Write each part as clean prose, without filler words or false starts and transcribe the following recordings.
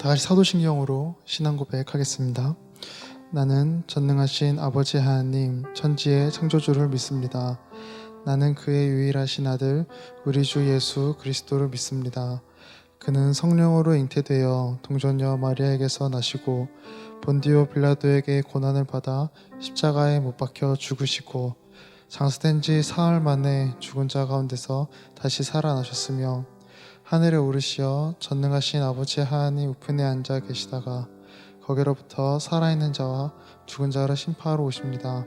다 같이 사도신경으로 신앙 고백하겠습니다. 나는 전능하신 아버지 하나님 천지의 창조주를 믿습니다. 나는 그의 유일하신 아들 우리 주 예수 그리스도를 믿습니다. 그는 성령으로 잉태되어 동정녀 마리아에게서 나시고 본디오 빌라도에게 고난을 받아 십자가에 못 박혀 죽으시고 장사된 지 사흘 만에 죽은 자 가운데서 다시 살아나셨으며 하늘에 오르시어 전능하신 아버지 하나님 우편에 앉아 계시다가 거기로부터 살아있는 자와 죽은 자를 심판하러 오십니다.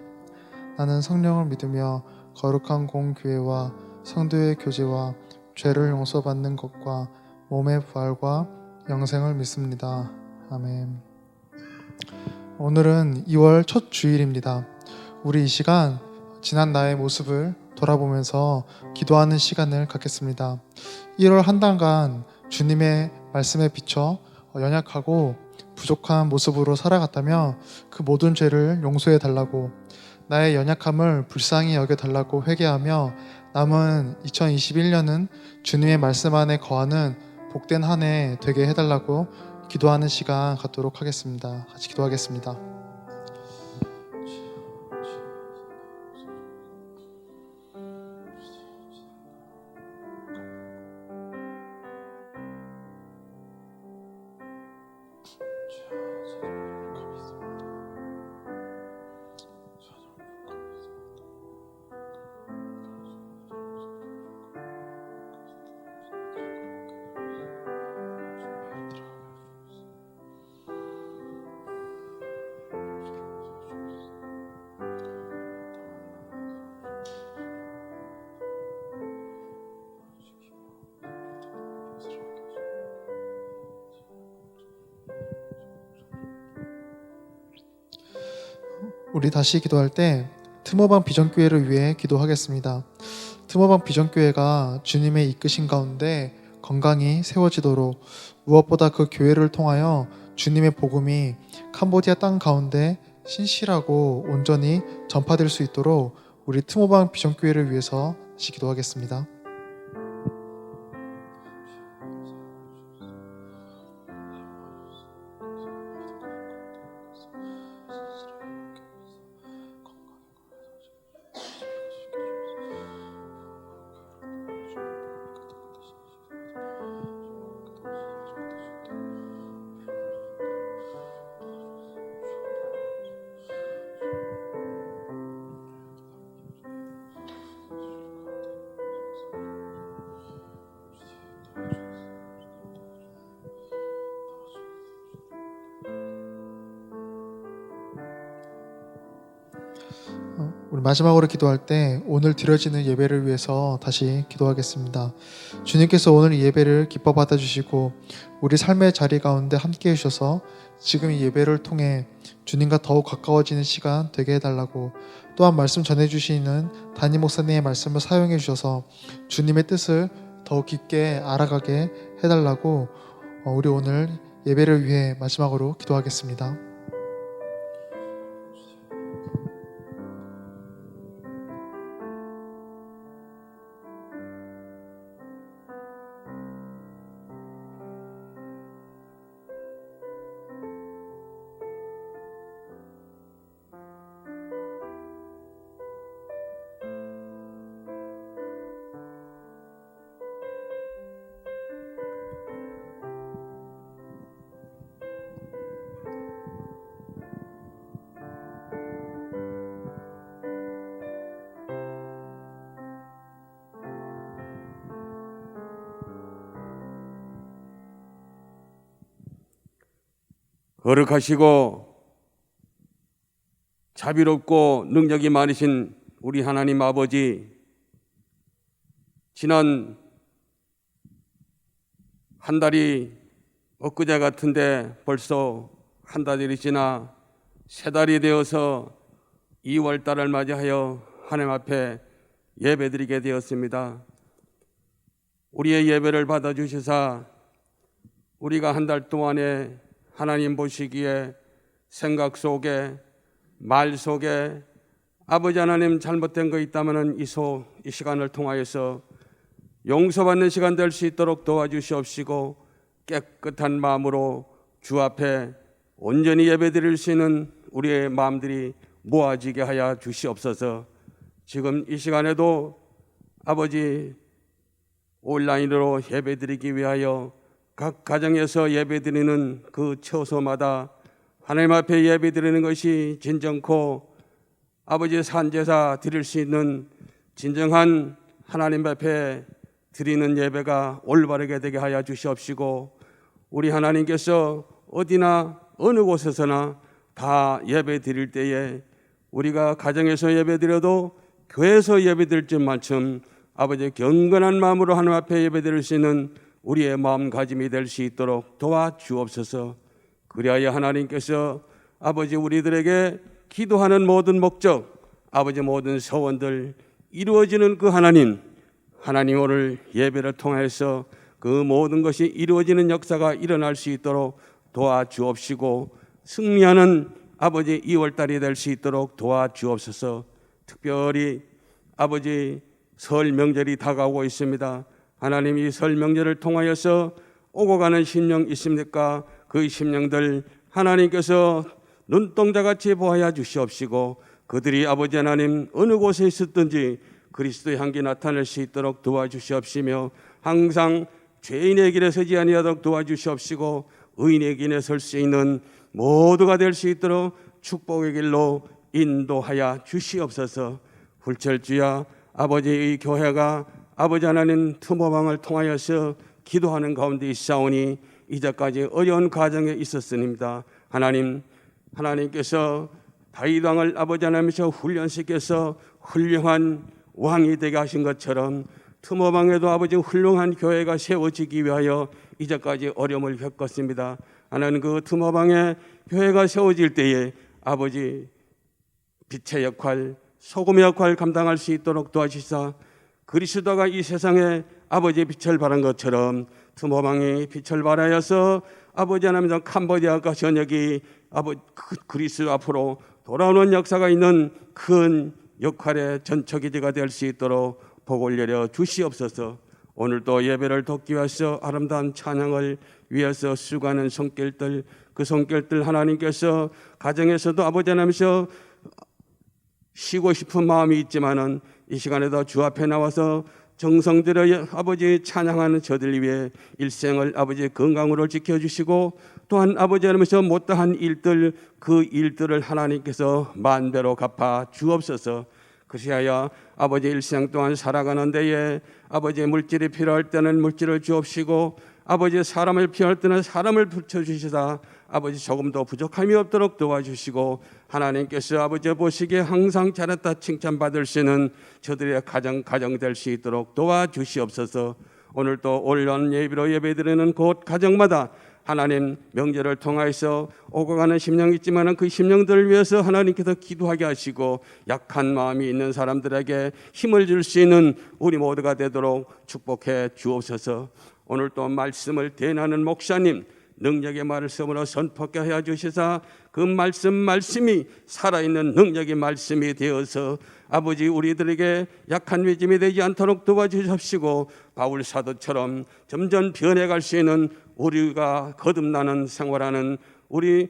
나는 성령을 믿으며 거룩한 공교회와 성도의 교제와 죄를 용서받는 것과 몸의 부활과 영생을 믿습니다. 아멘. 오늘은 2월 첫 주일입니다. 우리 이 시간 지난 나의 모습을 돌아보면서 기도하는 시간을 갖겠습니다. 1월 한 달간 주님의 말씀에 비춰 연약하고 부족한 모습으로 살아갔다며 그 모든 죄를 용서해 달라고, 나의 연약함을 불쌍히 여겨 달라고 회개하며 남은 2021년은 주님의 말씀 안에 거하는 복된 한 해 되게 해달라고 기도하는 시간 갖도록 하겠습니다. 같이 기도하겠습니다. 우리 다시 기도할 때 트모방 비전교회를 위해 기도하겠습니다. 트모방 비전교회가 주님의 이끄신 가운데 건강히 세워지도록, 무엇보다 그 교회를 통하여 주님의 복음이 캄보디아 땅 가운데 신실하고 온전히 전파될 수 있도록 우리 트모방 비전교회를 위해서 다시 기도하겠습니다. 우리 마지막으로 기도할 때 오늘 드려지는 예배를 위해서 다시 기도하겠습니다. 주님께서 오늘 이 예배를 기뻐 받아주시고 우리 삶의 자리 가운데 함께 해주셔서 지금 이 예배를 통해 주님과 더욱 가까워지는 시간 되게 해달라고, 또한 말씀 전해주시는 담임 목사님의 말씀을 사용해 주셔서 주님의 뜻을 더욱 깊게 알아가게 해달라고 우리 오늘 예배를 위해 마지막으로 기도하겠습니다. 거룩하시고 자비롭고 능력이 많으신 우리 하나님 아버지, 지난 한 달이 엊그제 같은데 벌써 한 달이 지나 세 달이 되어서 2월 달을 맞이하여 하나님 앞에 예배드리게 되었습니다. 우리의 예배를 받아주시사 우리가 한 달 동안에 하나님 보시기에 생각 속에 말 속에 아버지 하나님 잘못된 거 있다면 이 시간을 통하여서 용서받는 시간 될 수 있도록 도와주시옵시고 깨끗한 마음으로 주 앞에 온전히 예배드릴 수 있는 우리의 마음들이 모아지게 하여 주시옵소서. 지금 이 시간에도 아버지 온라인으로 예배드리기 위하여 각 가정에서 예배드리는 그 처소마다 하나님 앞에 예배드리는 것이 진정코 아버지 산제사 드릴 수 있는 진정한 하나님 앞에 드리는 예배가 올바르게 되게 하여 주시옵시고, 우리 하나님께서 어디나 어느 곳에서나 다 예배 드릴 때에 우리가 가정에서 예배 드려도 교회에서 예배 드릴 줄만큼 아버지 경건한 마음으로 하나님 앞에 예배 드릴 수 있는 우리의 마음가짐이 될 수 있도록 도와주옵소서. 그리하여 하나님께서 아버지 우리들에게 기도하는 모든 목적, 아버지 모든 소원들 이루어지는 그 하나님 오늘 예배를 통해서 그 모든 것이 이루어지는 역사가 일어날 수 있도록 도와주옵시고, 승리하는 아버지 2월달이 될 수 있도록 도와주옵소서. 특별히 아버지 설 명절이 다가오고 있습니다. 하나님, 이 설 명절을 통하여서 오고 가는 심령 있습니까? 그 심령들 하나님께서 눈동자같이 보아야 주시옵시고, 그들이 아버지 하나님 어느 곳에 있었든지 그리스도의 향기 나타낼 수 있도록 도와주시옵시며, 항상 죄인의 길에 서지 아니하도록 도와주시옵시고, 의인의 길에 설 수 있는 모두가 될 수 있도록 축복의 길로 인도하여 주시옵소서. 불철주야 아버지의 교회가 아버지 하나님 특모방을 통하여서 기도하는 가운데 있사오니 이제까지 어려운 과정에 있었습니다. 하나님께서 다윗 왕을 아버지 하나님께서 훈련시켜서 훌륭한 왕이 되게 하신 것처럼 특모방에도 아버지 훌륭한 교회가 세워지기 위하여 이제까지 어려움을 겪었습니다. 하나님, 그 특모방에 교회가 세워질 때에 아버지 빛의 역할, 소금의 역할 감당할 수 있도록 도와주시사, 그리스도가 이 세상에 아버지의 빛을 발한 것처럼 특모방이 빛을 발하여서 아버지 하나님 캄보디아과 전역이 그리스도 앞으로 돌아오는 역사가 있는 큰 역할의 전처기지가 될 수 있도록 복을 내려 주시옵소서. 오늘도 예배를 돕기 위해서 아름다운 찬양을 위해서 수고하는 손길들, 그 손길들 하나님께서 가정에서도 아버지 하나님께서 쉬고 싶은 마음이 있지만은 이 시간에도 주 앞에 나와서 정성 들여 아버지 찬양하는 저들 위해 일생을 아버지 건강으로 지켜주시고, 또한 아버지 하나님께서 못다한 일들, 그 일들을 하나님께서 만배로 갚아 주옵소서. 그리하여 아버지 일생 동안 살아가는 데에 아버지 물질이 필요할 때는 물질을 주옵시고, 아버지 사람을 필요할 때는 사람을 붙여주시다 아버지 조금도 부족함이 없도록 도와주시고, 하나님께서 아버지 보시기에 항상 잘했다 칭찬받을 수 있는 저들의 가정 될 수 있도록 도와주시옵소서. 오늘도 온라인 예배로 예배드리는 곳 가정마다 하나님 명절을 통하여서 오고 가는 심령이 있지만 그 심령들을 위해서 하나님께서 기도하게 하시고, 약한 마음이 있는 사람들에게 힘을 줄 수 있는 우리 모두가 되도록 축복해 주옵소서. 오늘 또 말씀을 대하는 목사님 능력의 말씀으로 선포케 하여 주시사, 그 말씀이 살아있는 능력의 말씀이 되어서 아버지 우리들에게 약한 믿음이 되지 않도록 도와주십시고, 바울 사도처럼 점점 변해갈 수 있는 우리가 거듭나는 생활하는 우리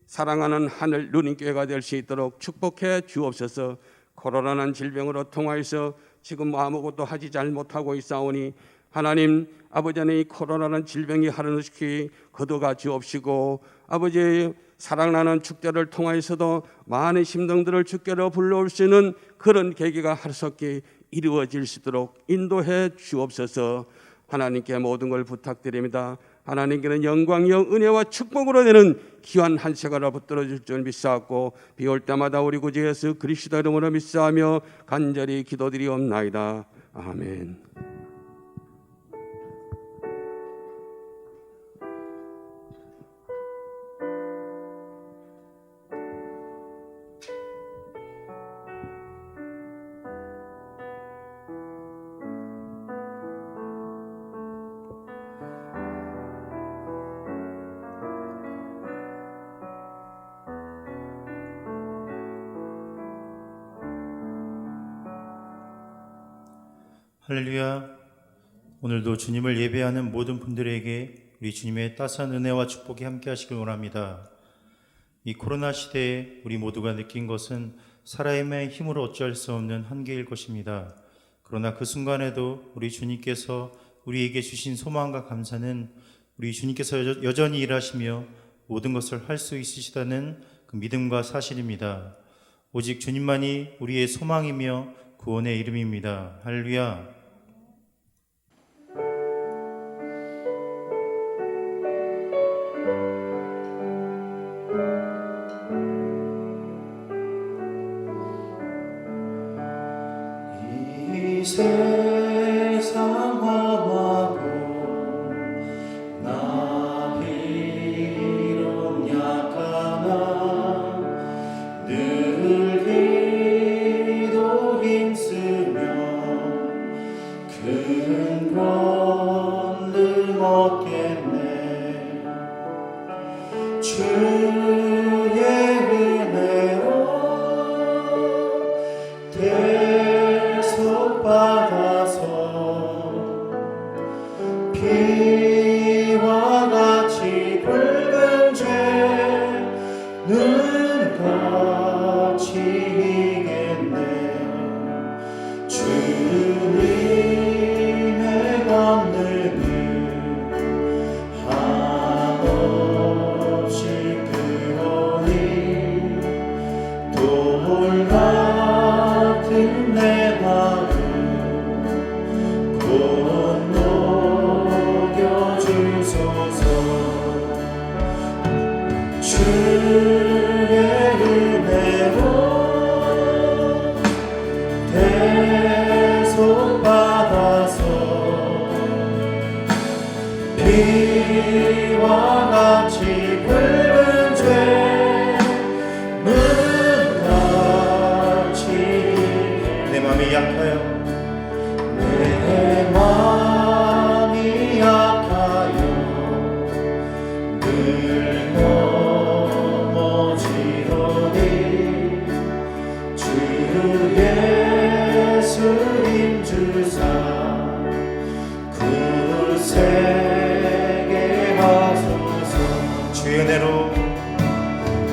사랑하는 하늘 누님교회가 될 수 있도록 축복해 주옵소서. 코로나는 질병으로 통하여서 지금 아무것도 하지 잘 못하고 있사오니 하나님 아버지 안에 이 코로나는 질병이 하루씩 거둬가 주옵시고, 아버지의 사랑나는 축제를 통하여서도 많은 심령들을 주께로 불러올 수 있는 그런 계기가 하루속히 이루어질 수 있도록 인도해 주옵소서. 하나님께 모든 걸 부탁드립니다. 하나님께는 영광이요 은혜와 축복으로 되는 귀한 한 세가라 붙들어 줄 줄 믿사옵고, 비올 때마다 우리 구주 예수 그리스도 이름으로 믿사하며 간절히 기도드리옵나이다. 아멘. 할렐루야. 오늘도 주님을 예배하는 모든 분들에게 우리 주님의 따스한 은혜와 축복이 함께 하시길 원합니다. 이 코로나 시대에 우리 모두가 느낀 것은 사람의 힘으로 어찌할 수 없는 한계일 것입니다. 그러나 그 순간에도 우리 주님께서 우리에게 주신 소망과 감사는 우리 주님께서 여전히 일하시며 모든 것을 할 수 있으시다는 그 믿음과 사실입니다. 오직 주님만이 우리의 소망이며 구원의 이름입니다. 할렐루야. 이 세상 험하고 나 비록 약하나 늘 기도 힘쓰며 큰 권능 얻겠네. 주의 은혜로 받아서 피와 같이 붉은 죄는 같이 이겠네. 주님의 권능을 한없이 크오니 돌 같은 내 마음 녹여주소서. 주의 은혜로 대속받아서 피와 같이 붉은 죄는 같이 내 마음이 약하여 내 마음이 약하여 늘 넘어지더니 주 예수 힘주사 굳세게 하소서. 주의 은혜로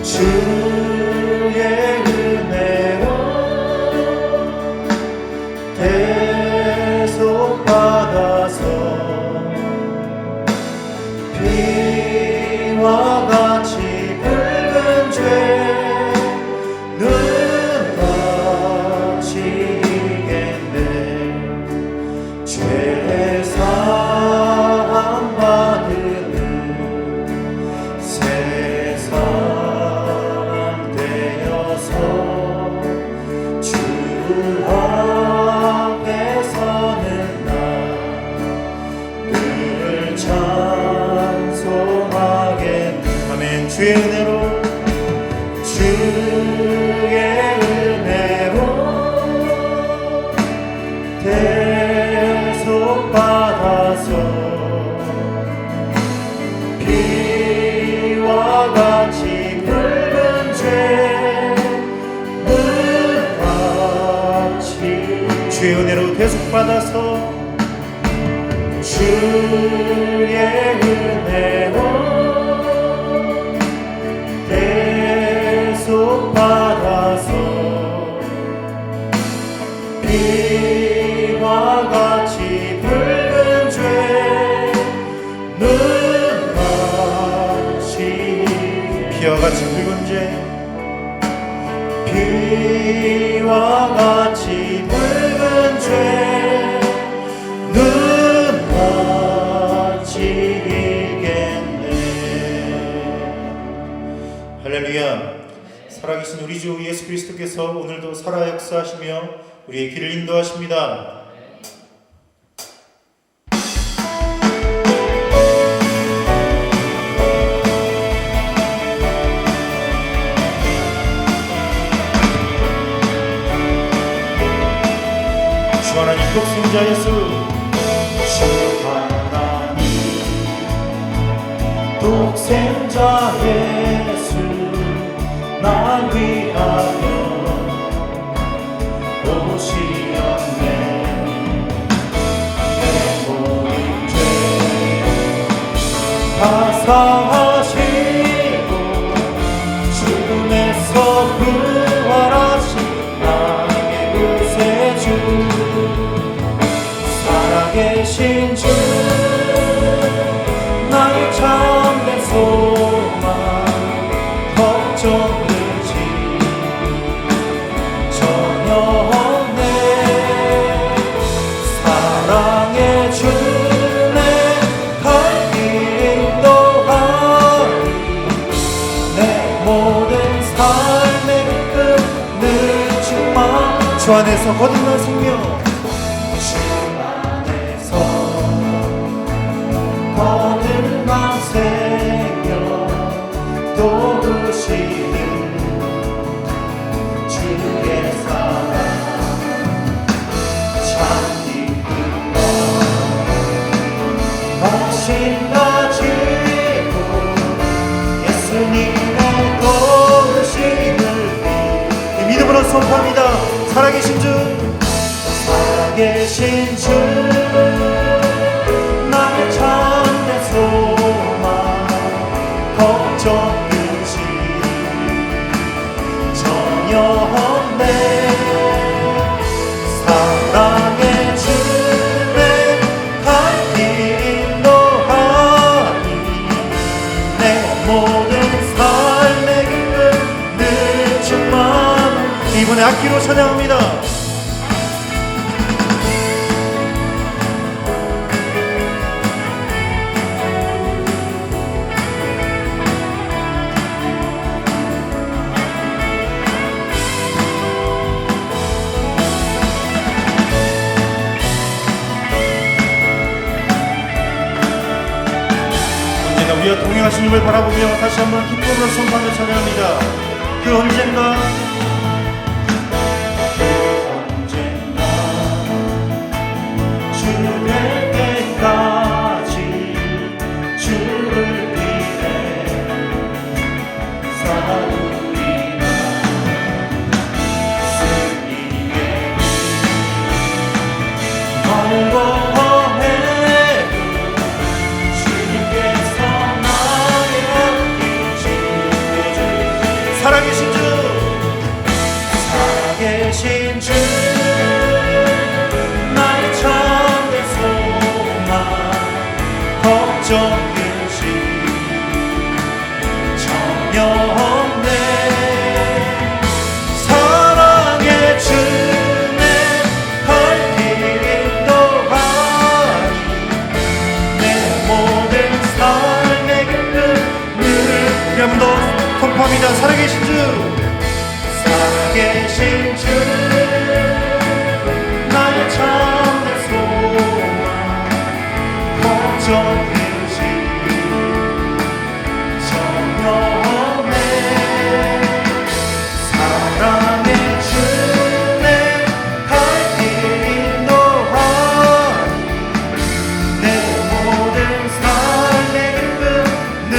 주의 은혜로 대속받아서 피와 같이 붉은 죄는 같이 이겠네. 죄 사함 받으는 새 사람 되어서 주 앞에 서는 나 늘 찬송하겠네. 아멘. 주의 은혜로 주의 은혜로 대속받아서 피와 같이 붉은 죄는 같이 주의 은혜로 대속받아서 주의 은혜로 대속받아서 피와 같이 붉은 죄는 같이 피와 같이 붉은 죄 피와 같이 붉은 죄는 같이 이겠네. 할렐루야. 살아계신 우리 주 예수 그리스도께서 오늘도 살아 역사하시며 우리의 길을 인도하십니다. 주 하나님 독생자 예수, 주 하나님 독생자 예수 날 위하여 오시었네. 내 모든 죄 사하시고 죽음에서 부활하신 나의 구세주 살아계신 주 나의 참된 소망 걱정 의지 전혀 없네 사랑의 주내 갈 길 인도하리 내 모든 삶의 끝을 주만 주 안에서 거듭난 생명 주 안에서 거듭난 생명 도우시는 주의 사랑 참 기쁨과 몫이 가지고 예수님의 도우심을 이 믿음으로 선포합니다. 살아계신 주 살아계신 주 나의 참된 소망 걱정 의지 전혀 없네 사랑의 주내 갈 길 인도하니 내 모든 삶의 길을 늘 주만 이번에 악기로 찬양합니다. 언제나 우리와 동행하신 님을 바라보며 다시 한번 기쁨으로 선포하며 찬양합니다. 그 언젠가 주 될 때까지 주를 위해 싸우리라 승리의 어려워해도 주님께서 나의 앞길 지켜주리 살아계신 주 살아계신 주 나의 참된 소망 걱정 의지 전혀 없네 사랑의 주내 갈 길 인도하니 내 모든 삶의 길을 늘 한번 더 선포합니다. 살아계신 주 살아계신 주 나의 참된 소망 걱정 의지 전혀 없네 사랑의 주내 갈 길 인도하니 내 모든 삶의 길을 늘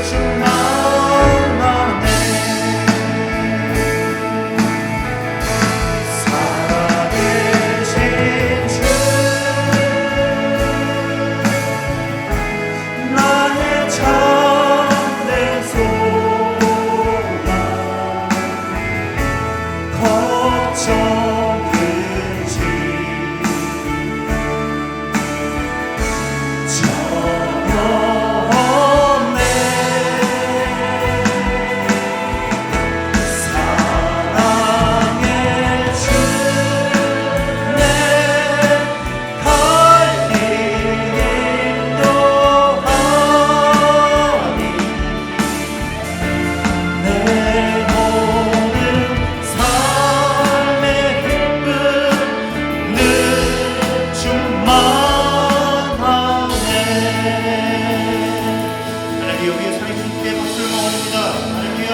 주만하네 살아계신 주 나의 참된 소망 걱정 의지 전혀 없네 사랑의 주내 갈 길 인도하니 내 모든 삶의 기쁨 늘 충만하네 할렐루야 우리의 살아계신 주께 박수를 모읍니다. 할렐루야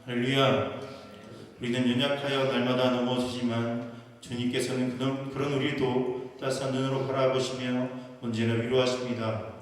할렐루야 우리는 연약하여 날마다 넘어지지만 주님께서는 그런 우리도 따스한 눈으로 바라보시며 언제나 위로하십니다.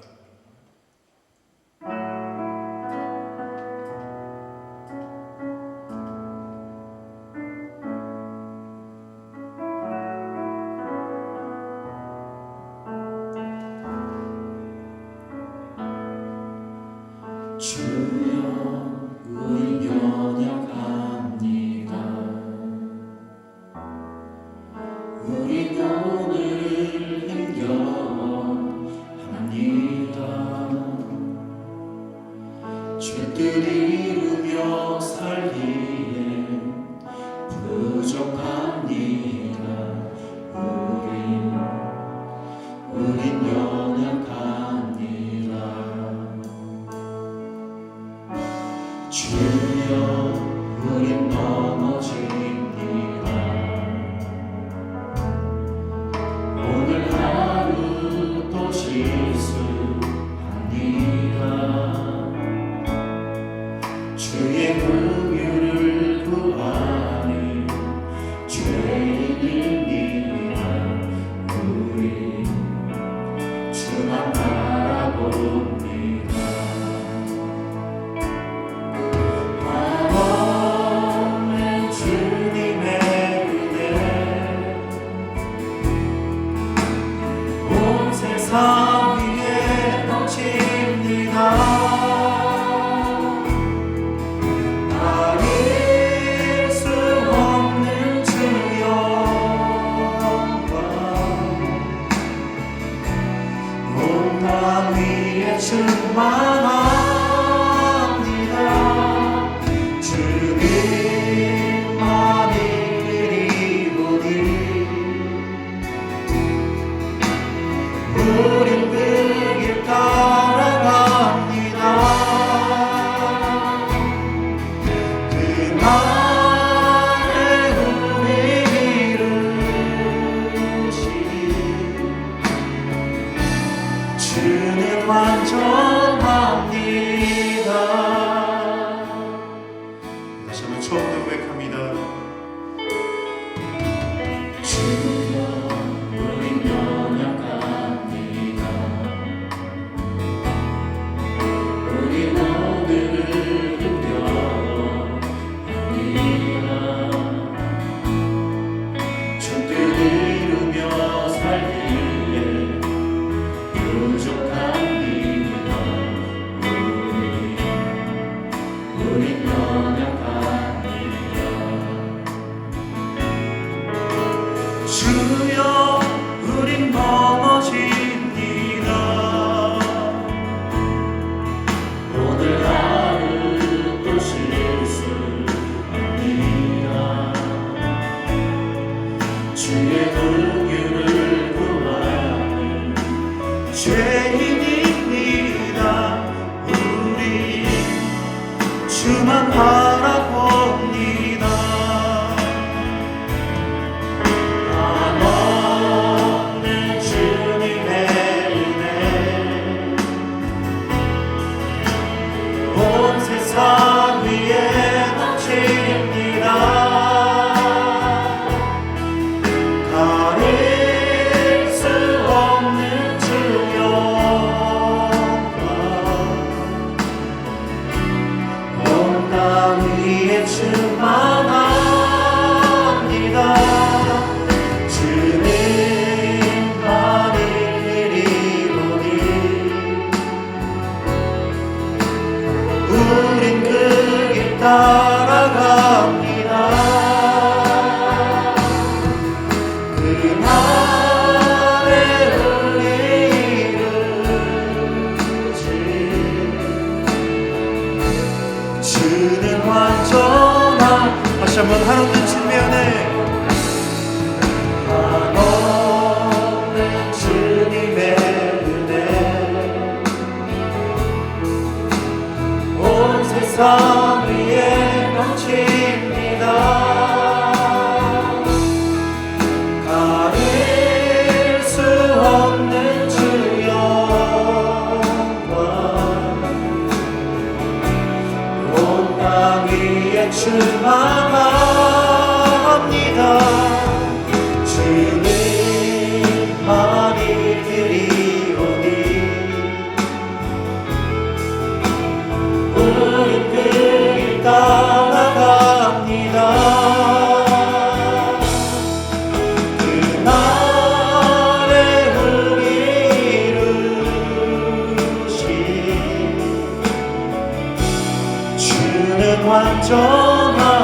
완전합니다.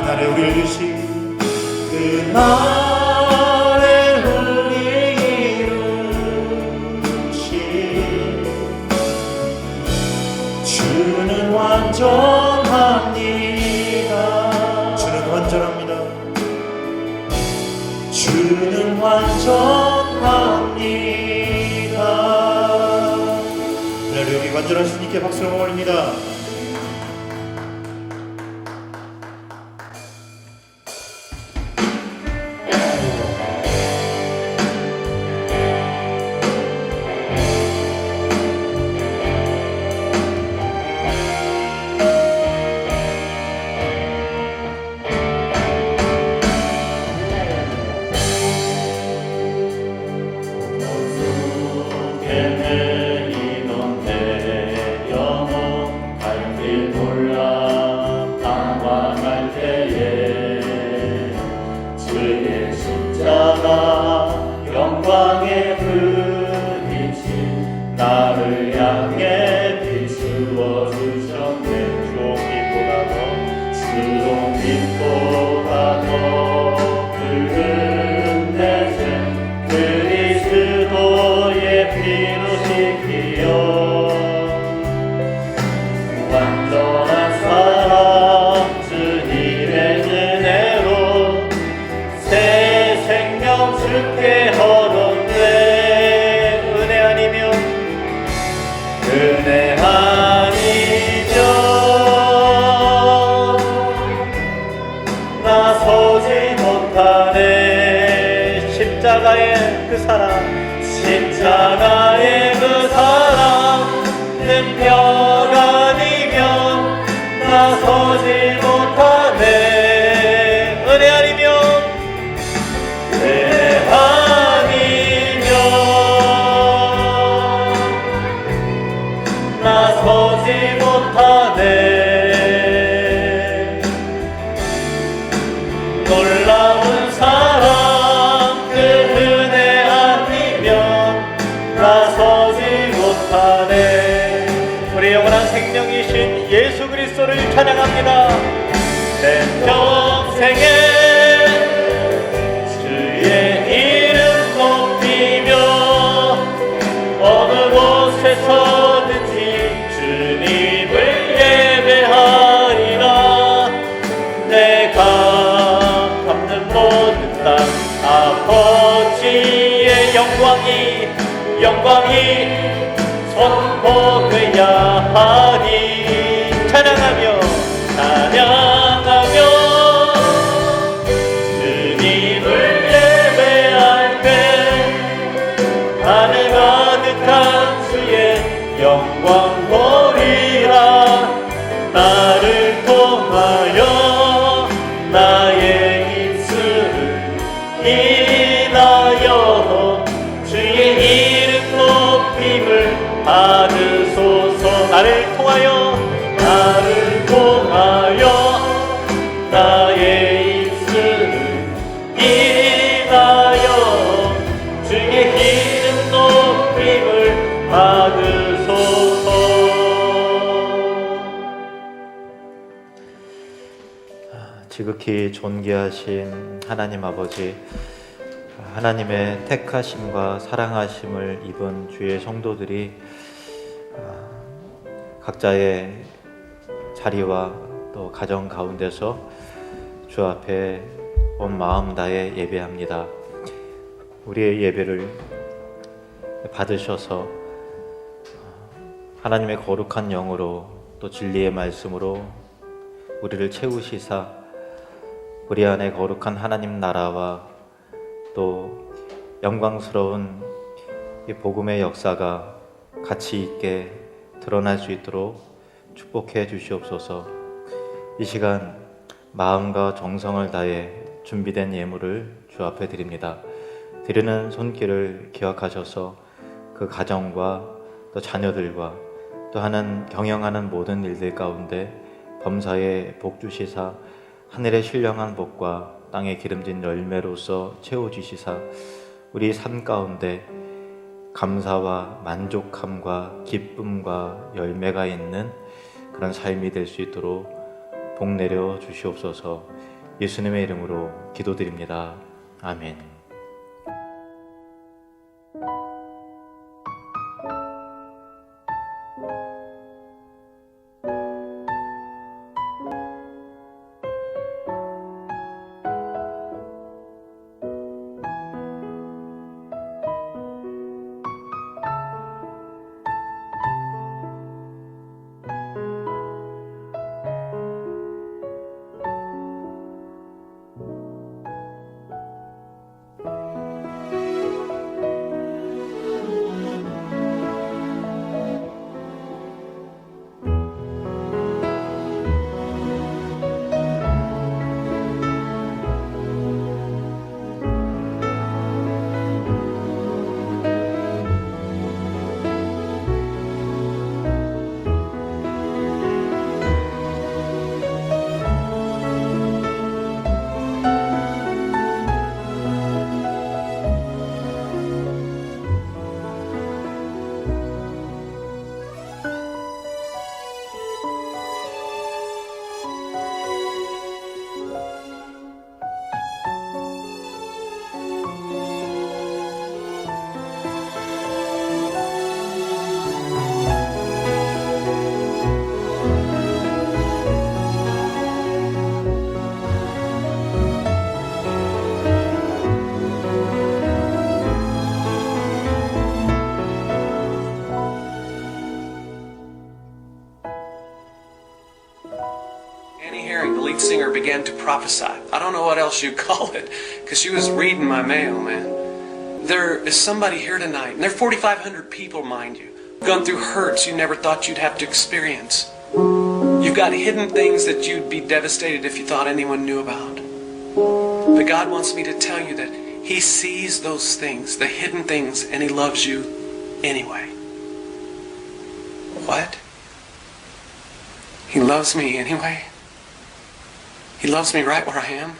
그날에 우리를 주신 그날에 우리 이루신 주는 완전합니다. 주는 완전합니다. 주는 완전합니다. 그날에 우리 완전하신 주님께 박수를 올립니다. 영광의 불빛이 나를 향해 비추어 주셨네. 주홍빛보다 더 붉은 내색 그리스도의 피로 씻기어 완전한 사랑 주님의 은혜로 새 생명 주께 헌원돼. 은혜 아니면 은혜 아니면 나서지 못하네. 십자가의 그 사랑, 십자가의 그 사랑은 벽 아니면 나서지 못하네. 은혜 아니면 은혜 아니면 나서지 못하네. 놀라운 사랑 그 은혜 아니면 나서지 못하네. 우리 영원한 생명이신 예수 그리스도를 찬양합니다. 내 평생에 주의 이름 높이며 어느 곳에서든지 주님을 예배하리라. 내가 밟는 모든 땅 아버지의 영광이 선포되야 하니. 찬양하며 주님을 예배할 때 하늘 가득한 주의 영광 보리라. 나를 통하여 나의 입술을 인하여 주의 이름 높임을 받으소서. 나를 통하여 나의 입술을 인하여 주의 이름 높임을 받으소서. 지극히 존귀하신 하나님 아버지, 하나님의 택하심과 사랑하심을 입은 주의 성도들이 각자의 자리와 또 가정 가운데서 주 앞에 온 마음 다해 예배합니다. 우리의 예배를 받으셔서 하나님의 거룩한 영으로 또 진리의 말씀으로 우리를 채우시사 우리 안에 거룩한 하나님 나라와 또 영광스러운 이 복음의 역사가 가치 있게 드러날 수 있도록 축복해 주시옵소서. 이 시간 마음과 정성을 다해 준비된 예물을 주 앞에 드립니다. 드리는 손길을 기억하셔서 그 가정과 또 자녀들과 또 하는 경영하는 모든 일들 가운데 범사에 복 주시사 하늘의 신령한 복과 땅에 기름진 열매로서 채워주시사 우리 삶 가운데 감사와 만족함과 기쁨과 열매가 있는 그런 삶이 될 수 있도록 복 내려 주시옵소서. 예수님의 이름으로 기도드립니다. 아멘. Annie Herring, the lead singer, began to prophesy. I don't know what else you call it, because she was reading my mail, man. There is somebody here tonight, and there are 4,500 people, mind you, gone through hurts you never thought you'd have to experience. You've got hidden things that you'd be devastated if you thought anyone knew about. But God wants me to tell you that He sees those things, the hidden things, and He loves you anyway. What? He loves me anyway? He loves me right where I am?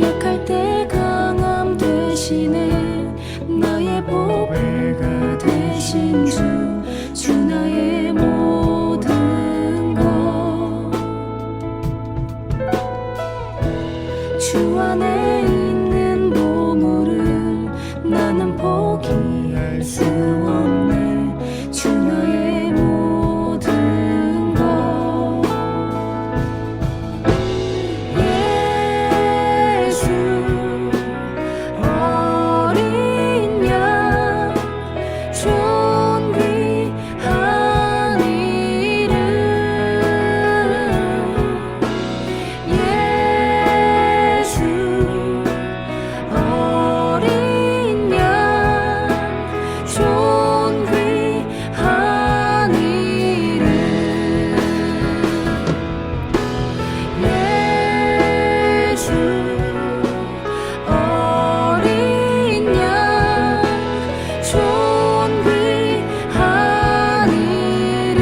약할 때 강함 되시네 나의 보배가 되신 주 나의 모든 것 주 안에 있는 보물을 나는 포기할 수 없네 주 나의 모든 것 예수 어린 양 존귀한 이름 예수 어린 양 존귀한 이름 예수 어린 양 존귀한 이름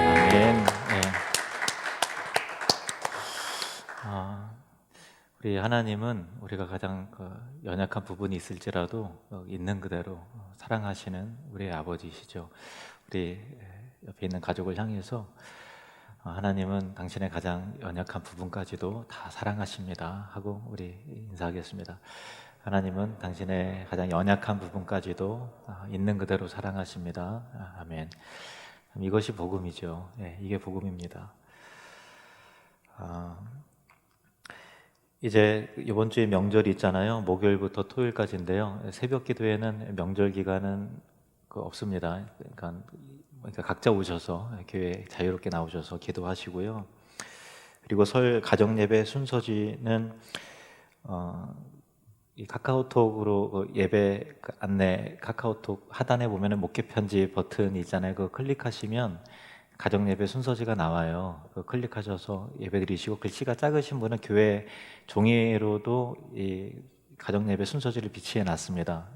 아멘. 네. 우리 하나님은 우리가 가장 연약한 부분이 있을지라도 있는 그대로 사랑하시는 우리 아버지시죠. 우리 옆에 있는 가족을 향해서 하나님은 당신의 가장 연약한 부분까지도 다 사랑하십니다 하고 우리 인사하겠습니다. 하나님은 당신의 가장 연약한 부분까지도 있는 그대로 사랑하십니다. 아멘. 이것이 복음이죠. 이게 복음입니다. 이제 이번 주에 명절이 있잖아요. 목요일부터 토요일까지인데요. 새벽 기도회는 명절 기간은 없습니다. 그러니까 각자 오셔서 교회 자유롭게 나오셔서 기도하시고요. 그리고 설 가정 예배 순서지는 이 카카오톡으로 예배 안내 카카오톡 하단에 보면은 목회 편지 버튼이 있잖아요. 그거 클릭하시면 가정 예배 순서지가 나와요. 그거 클릭하셔서 예배 드리시고, 글씨가 작으신 분은 교회 종이로도 이 가정 예배 순서지를 비치해 놨습니다.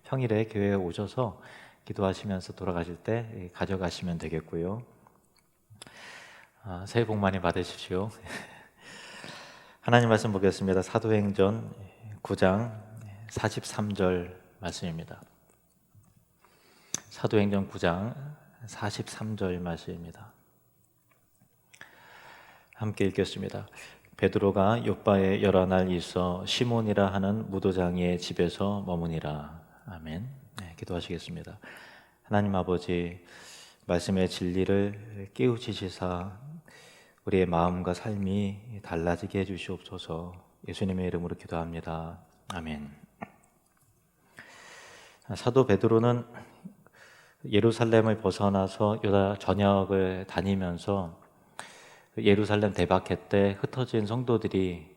평일에 교회에 오셔서 기도하시면서 돌아가실 때 가져가시면 되겠고요. 새해 복 많이 받으십시오. 하나님 말씀 보겠습니다. 사도행전 9장 43절 말씀입니다. 사도행전 9장 43절 말씀입니다. 함께 읽겠습니다. 베드로가 요빠에 여러 날 있어 시몬이라 하는 무도장이의 집에서 머무니라. 아멘. 기도하시겠습니다. 하나님 아버지, 말씀의 진리를 깨우치시사 우리의 마음과 삶이 달라지게 해주시옵소서. 예수님의 이름으로 기도합니다. 아멘. 사도 베드로는 예루살렘을 벗어나서 유다 전역을 다니면서 예루살렘 대박회 때 흩어진 성도들이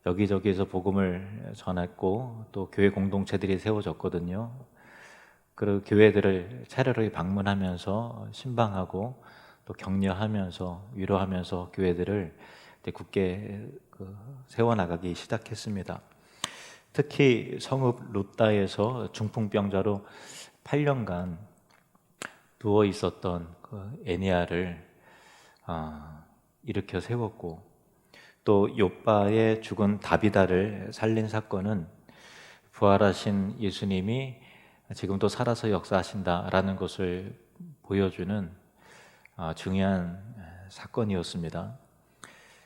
여기저기에서 복음을 전했고, 또 교회 공동체들이 세워졌거든요. 그 교회들을 차례로 방문하면서 신방하고 또 격려하면서 위로하면서 교회들을 굳게 세워나가기 시작했습니다. 특히 성읍 루다에서 중풍병자로 8년간 누워 있었던 애니아를 일으켜 세웠고, 또 요빠에 죽은 다비다를 살린 사건은 부활하신 예수님이 지금도 살아서 역사하신다라는 것을 보여주는 중요한 사건이었습니다.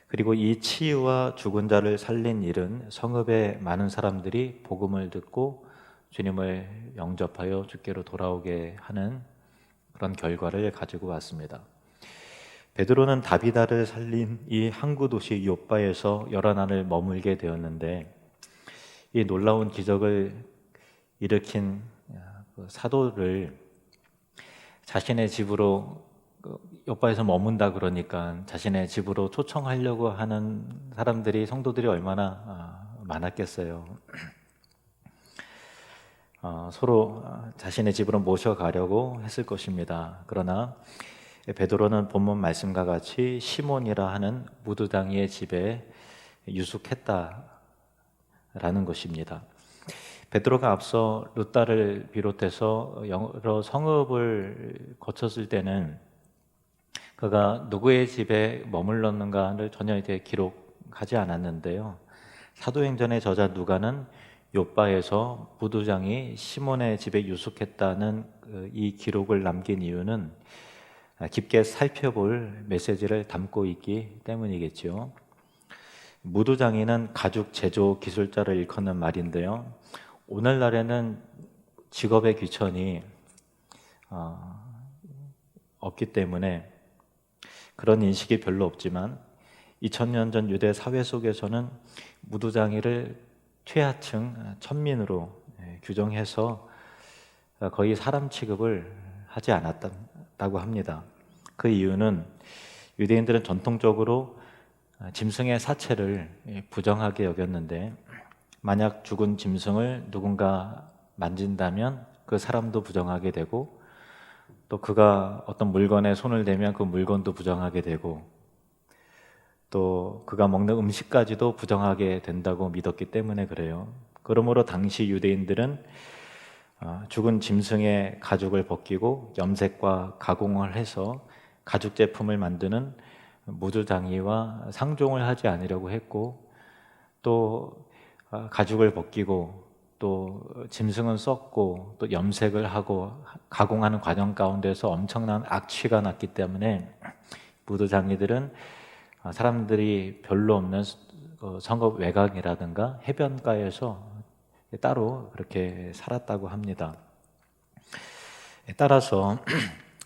그리고 이 치유와 죽은 자를 살린 일은 성읍의 많은 사람들이 복음을 듣고 주님을 영접하여 주께로 돌아오게 하는 그런 결과를 가지고 왔습니다. 베드로는 다비다를 살린 이 항구 도시 요빠에서 여러 날을 머물게 되었는데, 이 놀라운 기적을 일으킨 사도를 자신의 집으로, 요빠에서 머문다 그러니까 자신의 집으로 초청하려고 하는 사람들이, 성도들이 얼마나 많았겠어요. 서로 자신의 집으로 모셔가려고 했을 것입니다. 그러나 베드로는 본문 말씀과 같이 시몬이라 하는 무두장이의 집에 유숙했다라는 것입니다. 베드로가 앞서 루다를 비롯해서 여러 성읍을 거쳤을 때는 그가 누구의 집에 머물렀는가를 전혀 이제 기록하지 않았는데요. 사도행전의 저자 누가는 요빠에서 무두장이 시몬의 집에 유숙했다는 이 기록을 남긴 이유는 깊게 살펴볼 메시지를 담고 있기 때문이겠죠. 무두장이는 가죽 제조 기술자를 일컫는 말인데요. 오늘날에는 직업의 귀천이 없기 때문에 그런 인식이 별로 없지만 2000년 전 유대 사회 속에서는 무두장이를 최하층 천민으로 규정해서 거의 사람 취급을 하지 않았다고 합니다. 그 이유는 유대인들은 전통적으로 짐승의 사체를 부정하게 여겼는데, 만약 죽은 짐승을 누군가 만진다면 그 사람도 부정하게 되고, 또 그가 어떤 물건에 손을 대면 그 물건도 부정하게 되고, 또 그가 먹는 음식까지도 부정하게 된다고 믿었기 때문에 그래요. 그러므로 당시 유대인들은 죽은 짐승의 가죽을 벗기고 염색과 가공을 해서 가죽 제품을 만드는 무두장이와 상종을 하지 않으려고 했고, 또 가죽을 벗기고 또 짐승은 썩고 또 염색을 하고 가공하는 과정 가운데서 엄청난 악취가 났기 때문에 무두장이들은 사람들이 별로 없는 성읍 외곽이라든가 해변가에서 따로 그렇게 살았다고 합니다. 따라서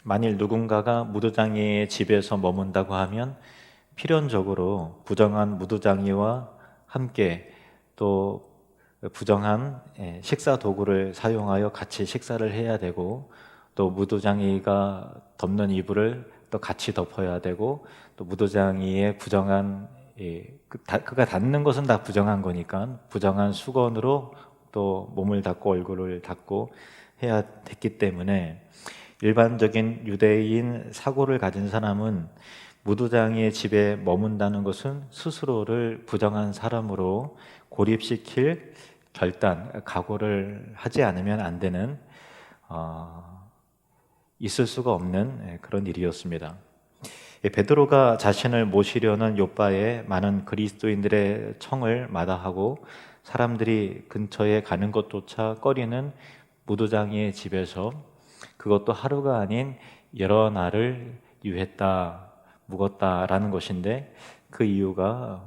만일 누군가가 무도장이의 집에서 머문다고 하면 필연적으로 부정한 무도장이와 함께 또 부정한 식사 도구를 사용하여 같이 식사를 해야 되고, 또 무도장이가 덮는 이불을 또 같이 덮어야 되고, 또 무도장이의 부정한 그가 닿는 것은 다 부정한 거니까 부정한 수건으로 또 몸을 닦고 얼굴을 닦고 해야 됐기 때문에 일반적인 유대인 사고를 가진 사람은 무도장이의 집에 머문다는 것은 스스로를 부정한 사람으로 고립시킬 결단, 각오를 하지 않으면 안 되는 있을 수가 없는 그런 일이었습니다. 베드로가 자신을 모시려는 요빠에 많은 그리스도인들의 청을 마다하고 사람들이 근처에 가는 것조차 꺼리는 무도장이의 집에서, 그것도 하루가 아닌 여러 날을 유했다, 묵었다라는 것인데, 그 이유가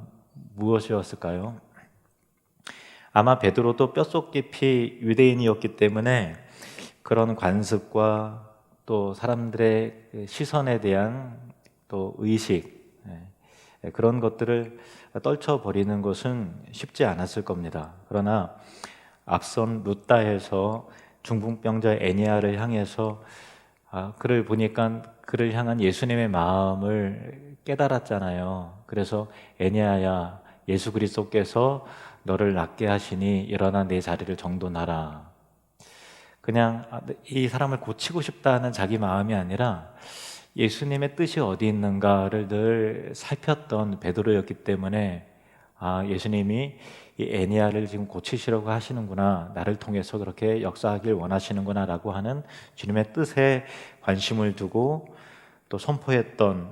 무엇이었을까요? 아마 베드로도 뼛속 깊이 유대인이었기 때문에 그런 관습과 또 사람들의 시선에 대한 또 의식, 그런 것들을 떨쳐버리는 것은 쉽지 않았을 겁니다. 그러나 앞선 루다에서 중풍병자 애니아를 향해서 그를 보니까 그를 향한 예수님의 마음을 깨달았잖아요. 그래서 애니아야, 예수 그리스도께서 너를 낫게 하시니 일어나 내 자리를 정돈하라. 그냥 이 사람을 고치고 싶다는 자기 마음이 아니라 예수님의 뜻이 어디 있는가를 늘 살폈던 베드로였기 때문에 예수님이 이 애니아를 지금 고치시려고 하시는구나, 나를 통해서 그렇게 역사하길 원하시는구나 라고 하는 주님의 뜻에 관심을 두고 또 선포했던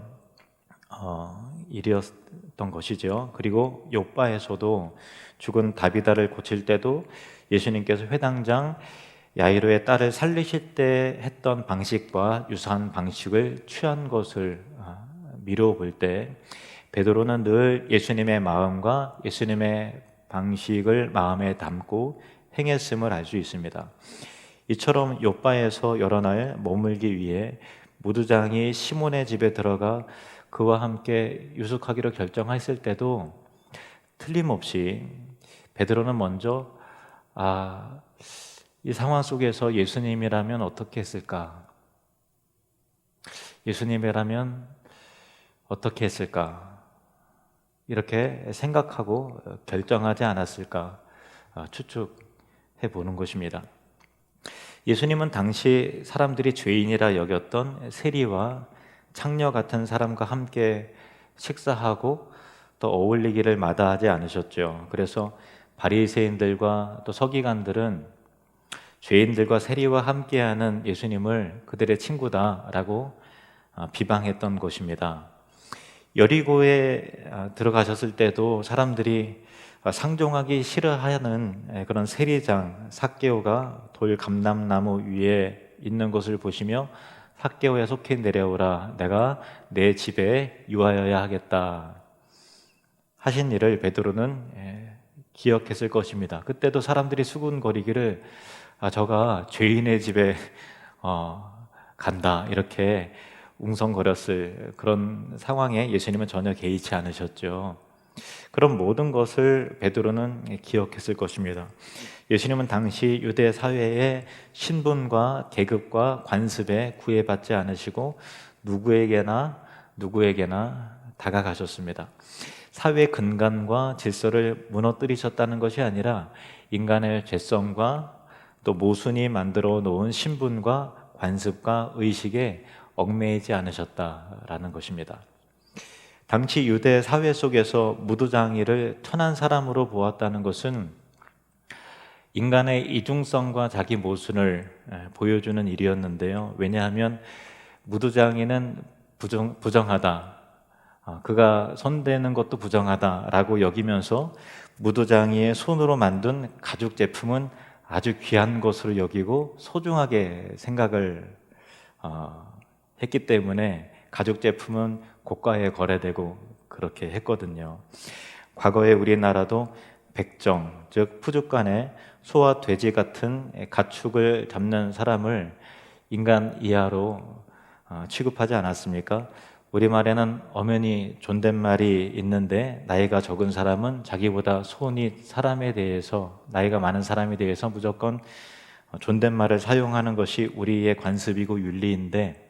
일이었던 것이죠. 그리고 요바에서도 죽은 다비다를 고칠 때도 예수님께서 회당장 야이로의 딸을 살리실 때 했던 방식과 유사한 방식을 취한 것을 미루어 볼 때 베드로는 늘 예수님의 마음과 예수님의 방식을 마음에 담고 행했음을 알 수 있습니다. 이처럼 요바에서 여러 날 머물기 위해 무두장이 시몬의 집에 들어가 그와 함께 유숙하기로 결정했을 때도 틀림없이 베드로는 먼저 이 상황 속에서 예수님이라면 어떻게 했을까? 예수님이라면 어떻게 했을까? 이렇게 생각하고 결정하지 않았을까? 추측해 보는 것입니다. 예수님은 당시 사람들이 죄인이라 여겼던 세리와 창녀 같은 사람과 함께 식사하고 또 어울리기를 마다하지 않으셨죠. 그래서 바리새인들과 또 서기관들은 죄인들과 세리와 함께하는 예수님을 그들의 친구다라고 비방했던 것입니다. 여리고에 들어가셨을 때도 사람들이 상종하기 싫어하는 그런 세리장 삭개오가 돌 감람나무 위에 있는 것을 보시며 삭개오야 속히 내려오라, 내가 내 집에 유하여야 하겠다 하신 일을 베드로는 기억했을 것입니다. 그때도 사람들이 수군거리기를 저가 죄인의 집에 간다 이렇게 웅성거렸을 그런 상황에 예수님은 전혀 개의치 않으셨죠. 그런 모든 것을 베드로는 기억했을 것입니다. 예수님은 당시 유대 사회의 신분과 계급과 관습에 구애받지 않으시고 누구에게나 다가가셨습니다. 사회 근간과 질서를 무너뜨리셨다는 것이 아니라 인간의 죄성과 또 모순이 만들어 놓은 신분과 관습과 의식에 얽매이지 않으셨다라는 것입니다. 당시 유대 사회 속에서 무두장이를 천한 사람으로 보았다는 것은 인간의 이중성과 자기 모순을 보여주는 일이었는데요. 왜냐하면 무두장이는 부정하다, 그가 손대는 것도 부정하다라고 여기면서 무두장이의 손으로 만든 가죽 제품은 아주 귀한 것으로 여기고 소중하게 생각을 했기 때문에 가죽 제품은 고가에 거래되고 그렇게 했거든요. 과거에 우리나라도 백정, 즉 푸주간에 소와 돼지 같은 가축을 잡는 사람을 인간 이하로 취급하지 않았습니까? 우리말에는 엄연히 존댓말이 있는데 나이가 적은 사람은 자기보다 손이 사람에 대해서 나이가 많은 사람에 대해서 무조건 존댓말을 사용하는 것이 우리의 관습이고 윤리인데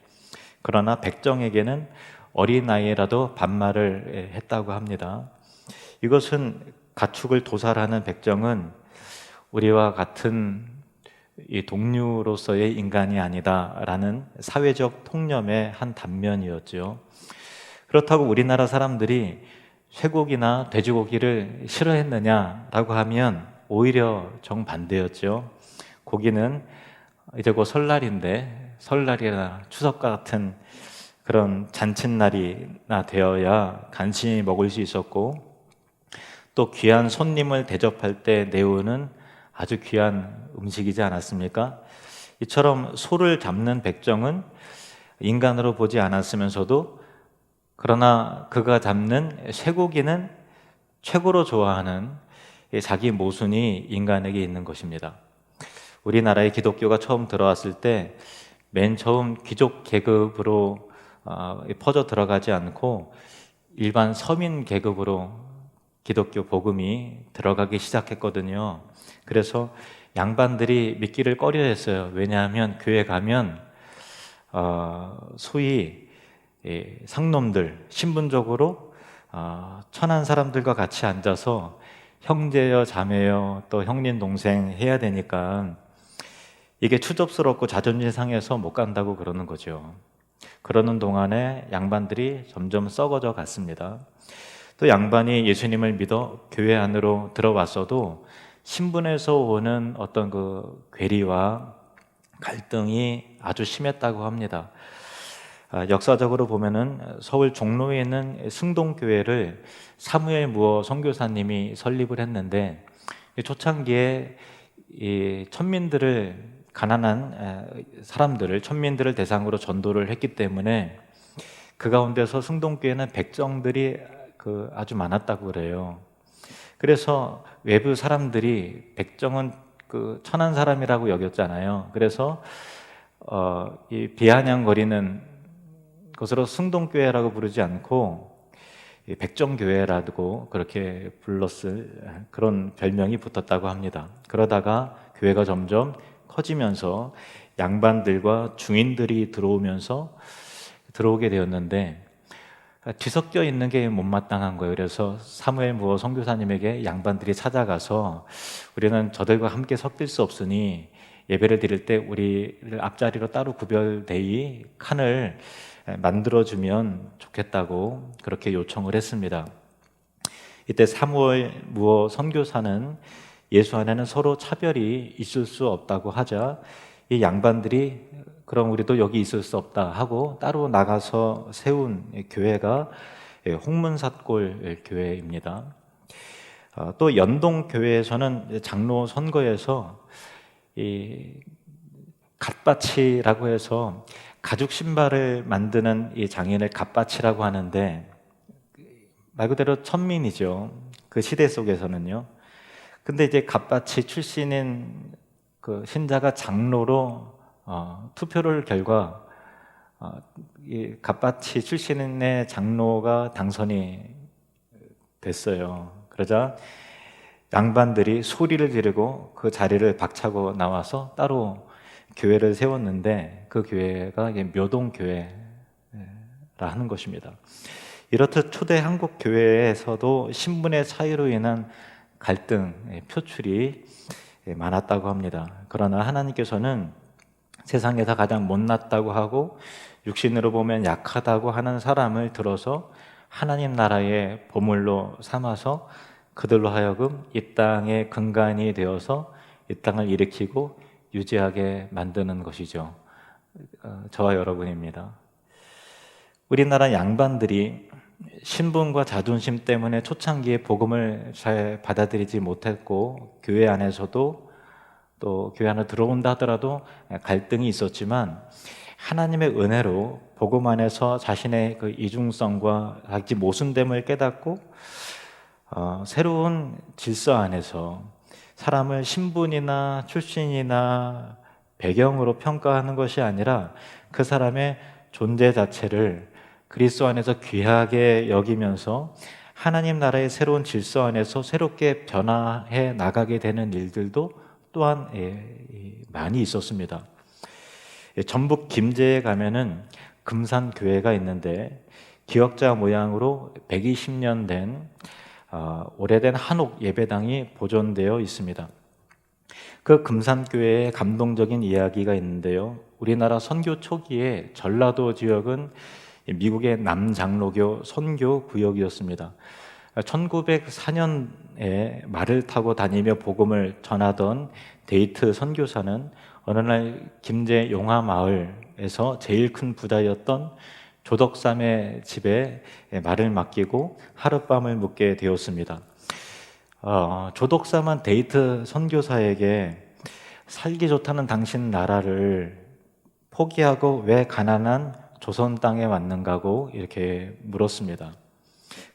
그러나 백정에게는 어린 나이에라도 반말을 했다고 합니다. 이것은 가축을 도살하는 백정은 우리와 같은 이 동류로서의 인간이 아니다라는 사회적 통념의 한 단면이었죠. 그렇다고 우리나라 사람들이 쇠고기나 돼지고기를 싫어했느냐라고 하면 오히려 정반대였죠. 고기는 이제 곧 설날인데 설날이나 추석 같은 그런 잔칫날이나 되어야 간신히 먹을 수 있었고 또 귀한 손님을 대접할 때 내오는 아주 귀한 음식이지 않았습니까? 이처럼 소를 잡는 백정은 인간으로 보지 않았으면서도 그러나 그가 잡는 쇠고기는 최고로 좋아하는 자기 모순이 인간에게 있는 것입니다. 우리나라에 기독교가 처음 들어왔을 때 맨 처음 귀족 계급으로 퍼져 들어가지 않고 일반 서민 계급으로 기독교 복음이 들어가기 시작했거든요. 그래서 양반들이 믿기를 꺼려했어요. 왜냐하면 교회 가면 소위 상놈들, 신분적으로 천한 사람들과 같이 앉아서 형제여 자매여 또 형님 동생 해야 되니까 이게 추접스럽고 자존심 상해서 못 간다고 그러는 거죠. 그러는 동안에 양반들이 점점 썩어져 갔습니다. 또 양반이 예수님을 믿어 교회 안으로 들어왔어도 신분에서 오는 어떤 그 괴리와 갈등이 아주 심했다고 합니다. 역사적으로 보면은 서울 종로에 있는 승동교회를 사무엘 무어 선교사님이 설립을 했는데 초창기에 이 천민들을 가난한 사람들을 천민들을 대상으로 전도를 했기 때문에 그 가운데서 승동교회는 백정들이 아주 많았다고 그래요. 그래서 외부 사람들이 백정은 천한 사람이라고 여겼잖아요. 그래서 이 비아냥거리는 것으로 승동교회라고 부르지 않고 백정교회라고 그렇게 불렀을 그런 별명이 붙었다고 합니다. 그러다가 교회가 점점 커지면서 양반들과 중인들이 들어오게 되었는데 뒤섞여 있는 게 못마땅한 거예요. 그래서 사무엘 무어 선교사님에게 양반들이 찾아가서 우리는 저들과 함께 섞일 수 없으니 예배를 드릴 때 우리를 앞자리로 따로 구별되이 칸을 만들어주면 좋겠다고 그렇게 요청을 했습니다. 이때 사무엘 무어 선교사는 예수 안에는 서로 차별이 있을 수 없다고 하자 이 양반들이 그럼 우리도 여기 있을 수 없다 하고 따로 나가서 세운 교회가 홍문삿골 교회입니다. 또 연동교회에서는 장로 선거에서 이 갓바치라고 해서 가죽 신발을 만드는 이 장인을 갓바치라고 하는데 말 그대로 천민이죠. 그 시대 속에서는요. 근데 이제 갓바치 출신인 그 신자가 장로로 투표를 결과 이 갓바치 출신의 장로가 당선이 됐어요. 그러자 양반들이 소리를 지르고 그 자리를 박차고 나와서 따로 교회를 세웠는데 그 교회가 묘동교회라 하는 것입니다. 이렇듯 초대 한국 교회에서도 신분의 차이로 인한 갈등, 표출이 많았다고 합니다. 그러나 하나님께서는 세상에서 가장 못났다고 하고 육신으로 보면 약하다고 하는 사람을 들어서 하나님 나라의 보물로 삼아서 그들로 하여금 이 땅의 근간이 되어서 이 땅을 일으키고 유지하게 만드는 것이죠. 저와 여러분입니다. 우리나라 양반들이 신분과 자존심 때문에 초창기에 복음을 잘 받아들이지 못했고 교회 안에서도 또 교회 안에 들어온다 하더라도 갈등이 있었지만 하나님의 은혜로 복음 안에서 자신의 그 이중성과 자기 모순됨을 깨닫고 새로운 질서 안에서 사람을 신분이나 출신이나 배경으로 평가하는 것이 아니라 그 사람의 존재 자체를 그리스도 안에서 귀하게 여기면서 하나님 나라의 새로운 질서 안에서 새롭게 변화해 나가게 되는 일들도 또한 많이 있었습니다. 전북 김제에 가면은 금산교회가 있는데 기역자 모양으로 120년 된 오래된 한옥 예배당이 보존되어 있습니다. 그 금산교회의 감동적인 이야기가 있는데요. 우리나라 선교 초기에 전라도 지역은 미국의 남장로교 선교 구역이었습니다. 1904년에 말을 타고 다니며 복음을 전하던 데이트 선교사는 어느 날 김제 용화마을에서 제일 큰 부자였던 조덕삼의 집에 말을 맡기고 하룻밤을 묵게 되었습니다. 조덕삼은 데이트 선교사에게 살기 좋다는 당신 나라를 포기하고 왜 가난한 조선 땅에 왔는가고 이렇게 물었습니다.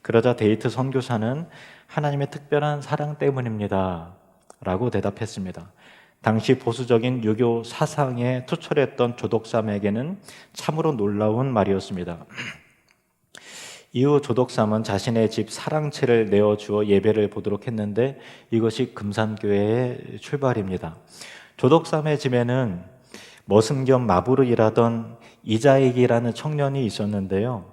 그러자 데이트 선교사는 하나님의 특별한 사랑 때문입니다 라고 대답했습니다. 당시 보수적인 유교 사상에 투철했던 조덕삼에게는 참으로 놀라운 말이었습니다. 이후 조덕삼은 자신의 집 사랑채를 내어주어 예배를 보도록 했는데 이것이 금산교회의 출발입니다. 조덕삼의 집에는 머슴 겸 마부로 일하던 이자익이라는 청년이 있었는데요.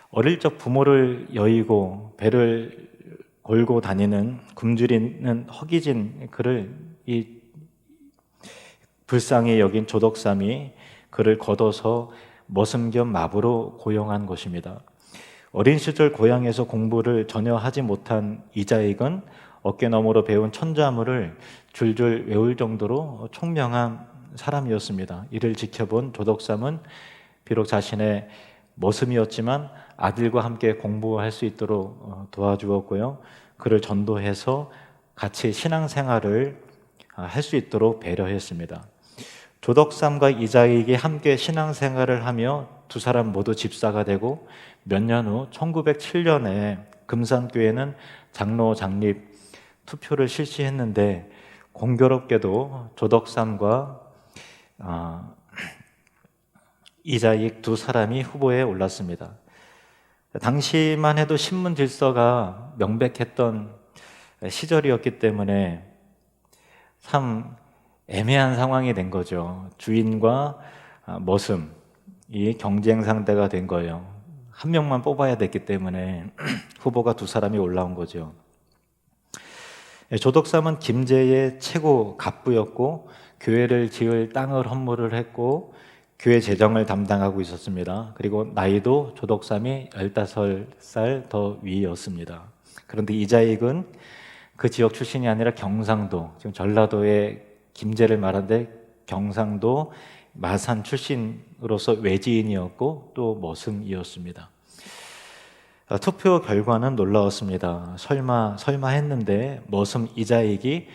어릴 적 부모를 여의고 배를 골고 다니는 굶주리는 허기진 그를 이 불쌍히 여긴 조덕삼이 그를 걷어서 머슴 겸 마부로 고용한 것입니다. 어린 시절 고향에서 공부를 전혀 하지 못한 이자익은 어깨너머로 배운 천자문을 줄줄 외울 정도로 총명한 사람이었습니다. 이를 지켜본 조덕삼은 비록 자신의 머슴이었지만 아들과 함께 공부할 수 있도록 도와주었고요. 그를 전도해서 같이 신앙생활을 할 수 있도록 배려했습니다. 조덕삼과 이자익이 함께 신앙생활을 하며 두 사람 모두 집사가 되고 몇 년 후 1907년에 금산교회는 장로 장립 투표를 실시했는데 공교롭게도 조덕삼과 이자익 두 사람이 후보에 올랐습니다. 당시만 해도 신문 질서가 명백했던 시절이었기 때문에 참 애매한 상황이 된 거죠. 주인과 머슴이 경쟁 상대가 된 거예요. 한 명만 뽑아야 됐기 때문에 후보가 두 사람이 올라온 거죠. 조덕삼은 김제의 최고 갑부였고 교회를 지을 땅을 헌물을 했고 교회 재정을 담당하고 있었습니다. 그리고 나이도 조덕삼이 15살 더 위였습니다. 그런데 이자익은 그 지역 출신이 아니라 경상도, 지금 전라도의 김제를 말하는데 경상도 마산 출신으로서 외지인이었고 또 머슴이었습니다. 투표 결과는 놀라웠습니다. 설마 했는데 머슴 이자익이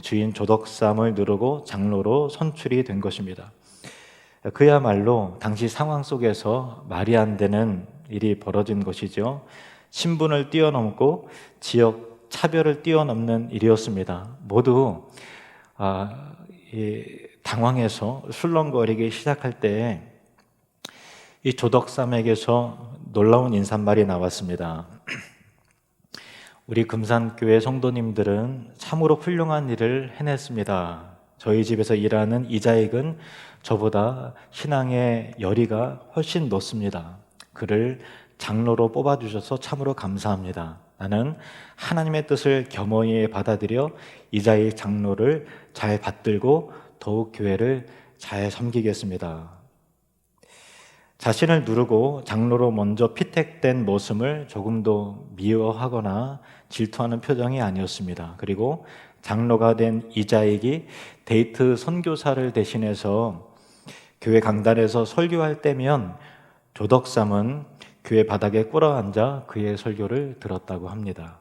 주인 조덕삼을 누르고 장로로 선출이 된 것입니다. 그야말로 당시 상황 속에서 말이 안 되는 일이 벌어진 것이죠. 신분을 뛰어넘고 지역 차별을 뛰어넘는 일이었습니다. 모두 당황해서 술렁거리기 시작할 때 이 조덕삼에게서 놀라운 인사말이 나왔습니다. 우리 금산교회 성도님들은 참으로 훌륭한 일을 해냈습니다. 저희 집에서 일하는 이자익은 저보다 신앙의 열의가 훨씬 높습니다. 그를 장로로 뽑아주셔서 참으로 감사합니다. 나는 하나님의 뜻을 겸허히 받아들여 이자익 장로를 잘 받들고 더욱 교회를 잘 섬기겠습니다. 자신을 누르고 장로로 먼저 피택된 모습을 조금도 미워하거나 질투하는 표정이 아니었습니다. 그리고 장로가 된 이자익이 데이트 선교사를 대신해서 교회 강단에서 설교할 때면 조덕삼은 교회 바닥에 꿇어앉아 그의 설교를 들었다고 합니다.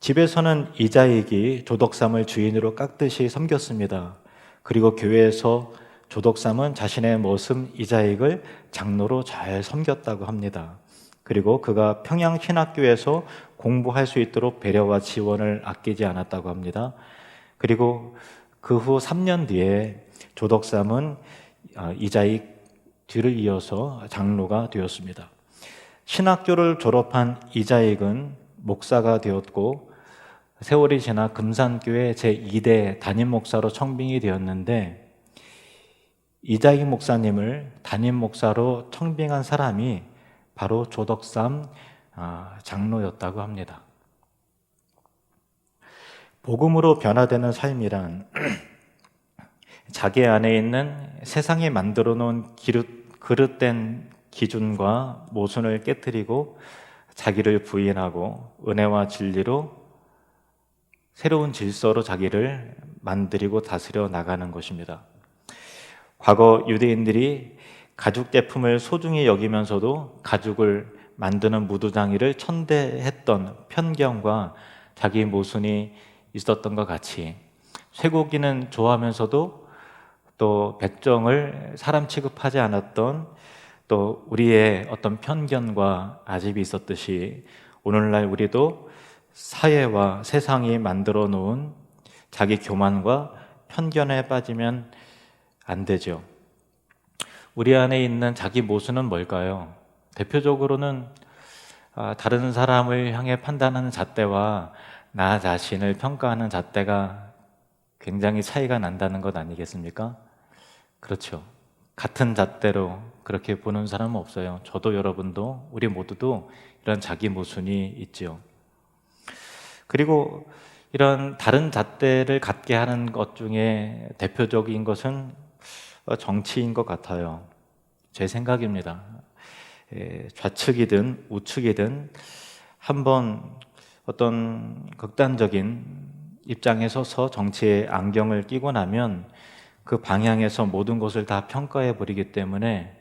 집에서는 이자익이 조덕삼을 주인으로 깎듯이 섬겼습니다. 그리고 교회에서 조덕삼은 자신의 머슴 이자익을 장로로 잘 섬겼다고 합니다. 그리고 그가 평양신학교에서 공부할 수 있도록 배려와 지원을 아끼지 않았다고 합니다. 그리고 그 후 3년 뒤에 조덕삼은 이자익 뒤를 이어서 장로가 되었습니다. 신학교를 졸업한 이자익은 목사가 되었고 세월이 지나 금산교회 제2대 담임 목사로 청빙이 되었는데 이자익 목사님을 담임 목사로 청빙한 사람이 바로 조덕삼 장로였다고 합니다. 복음으로 변화되는 삶이란 자기 안에 있는 세상이 만들어 놓은 그릇된 기준과 모순을 깨뜨리고 자기를 부인하고 은혜와 진리로 새로운 질서로 자기를 만들고 다스려 나가는 것입니다. 과거 유대인들이 가죽 제품을 소중히 여기면서도 가죽을 만드는 무두장이를 천대했던 편견과 자기 모순이 있었던 것 같이 쇠고기는 좋아하면서도 또 백정을 사람 취급하지 않았던 또 우리의 어떤 편견과 아집이 있었듯이 오늘날 우리도 사회와 세상이 만들어 놓은 자기 교만과 편견에 빠지면 안 되죠. 우리 안에 있는 자기 모순은 뭘까요? 대표적으로는 다른 사람을 향해 판단하는 잣대와 나 자신을 평가하는 잣대가 굉장히 차이가 난다는 것 아니겠습니까? 그렇죠. 같은 잣대로 그렇게 보는 사람은 없어요. 저도 여러분도 우리 모두도 이런 자기 모순이 있죠. 그리고 이런 다른 잣대를 갖게 하는 것 중에 대표적인 것은 정치인 것 같아요. 제 생각입니다. 좌측이든 우측이든 한번 어떤 극단적인 입장에 서서 정치의 안경을 끼고 나면 그 방향에서 모든 것을 다 평가해 버리기 때문에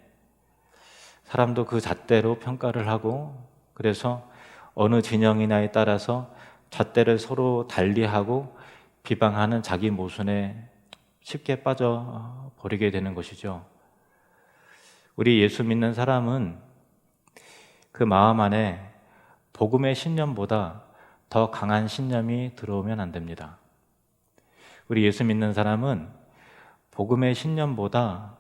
사람도 그 잣대로 평가를 하고 그래서 어느 진영이냐에 따라서 잣대를 서로 달리하고 비방하는 자기 모순에 쉽게 빠져버리게 되는 것이죠. 우리 예수 믿는 사람은 그 마음 안에 복음의 신념보다 더 강한 신념이 들어오면 안 됩니다. 우리 예수 믿는 사람은 복음의 신념보다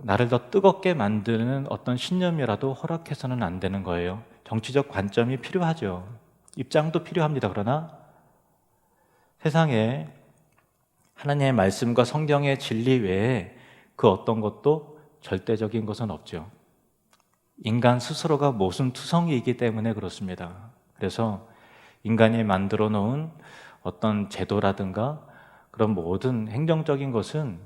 나를 더 뜨겁게 만드는 어떤 신념이라도 허락해서는 안 되는 거예요. 정치적 관점이 필요하죠. 입장도 필요합니다. 그러나 세상에 하나님의 말씀과 성경의 진리 외에 그 어떤 것도 절대적인 것은 없죠. 인간 스스로가 모순투성이이기 때문에 그렇습니다. 그래서 인간이 만들어 놓은 어떤 제도라든가 그런 모든 행정적인 것은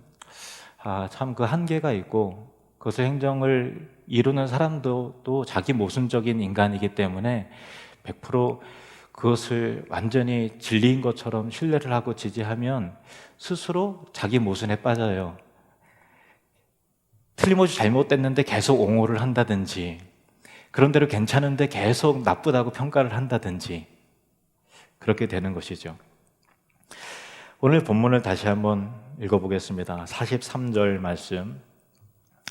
참 그 한계가 있고 그것을 행정을 이루는 사람도 또 자기 모순적인 인간이기 때문에 100% 그것을 완전히 진리인 것처럼 신뢰를 하고 지지하면 스스로 자기 모순에 빠져요. 틀림없이 잘못됐는데 계속 옹호를 한다든지 그런대로 괜찮은데 계속 나쁘다고 평가를 한다든지 그렇게 되는 것이죠. 오늘 본문을 다시 한번 읽어보겠습니다. 43절 말씀